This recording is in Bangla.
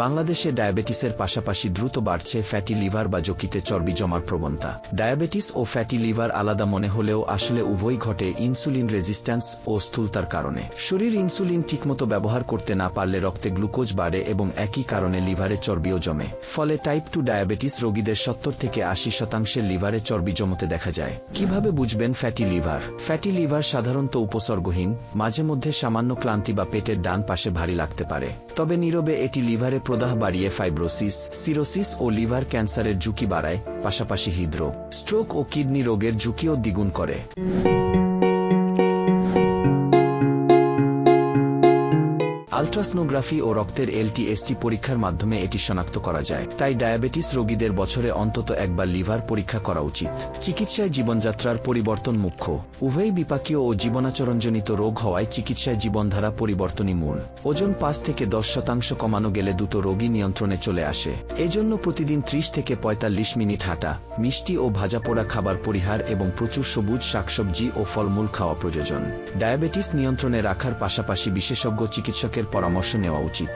বাংলাদেশে ডায়াবেটিসের পাশাপাশি দ্রুত বাড়ছে ফ্যাটি লিভার বা যকৃতে চর্বি জমার প্রবণতা। ডায়াবেটিস ও ফ্যাটি লিভার আলাদা মনে হলেও আসলে উভয়ই ঘটে ইনসুলিন রেজিস্ট্যান্স ও স্থূলতার কারণে। শরীর ইনসুলিন ঠিকমতো ব্যবহার করতে না পারলে রক্তে গ্লুকোজ বাড়ে এবং একই কারণে লিভারে চর্বিও জমে। ফলে টাইপ 2 ডায়াবেটিস রোগীদের 70 থেকে 80% লিভারে চর্বি জমতে দেখা যায়। কিভাবে বুঝবেন ফ্যাটি লিভার? ফ্যাটি লিভার সাধারণত উপসর্গহীন, মাঝে মধ্যে সামান্য ক্লান্তি বা পেটের ডান পাশে ভারী লাগতে পারে। তবে নীরবে এটি লিভারে প্রদাহ বাড়িয়ে ফাইব্রোসিস, সিরোসিস ও লিভার ক্যান্সারের ঝুঁকি বাড়ায়, পাশাপাশি হৃদরোগ, স্ট্রোক ও কিডনি রোগের ঝুঁকিও দ্বিগুণ করে। আলট্রাসোনোগ্রাফি ও রক্তের LTST পরীক্ষার মাধ্যমে এটি শনাক্ত করা যায়। তাই ডায়াবেটিস রোগীদের বছরে অন্তত একবার লিভার পরীক্ষা করা উচিত। চিকিৎসায় জীবনযাত্রার পরিবর্তন মুখ্য। উভয়ই বিপাকীয় ও জীবনাচরণজনিত রোগ হওয়ায় চিকিৎসায় জীবনধারা পরিবর্তনই মূল। ওজন 5 থেকে 10% কমানো গেলে দ্রুত রোগী নিয়ন্ত্রণে চলে আসে। এজন্য প্রতিদিন 30 থেকে 45 মিনিট হাঁটা, মিষ্টি ও ভাজাপোড়া খাবার পরিহার এবং প্রচুর সবুজ শাকসবজি ও ফলমূল খাওয়া প্রয়োজন। ডায়াবেটিস নিয়ন্ত্রণে রাখার পাশাপাশি বিশেষজ্ঞ চিকিৎসকের পরামর্শ নেওয়া উচিত।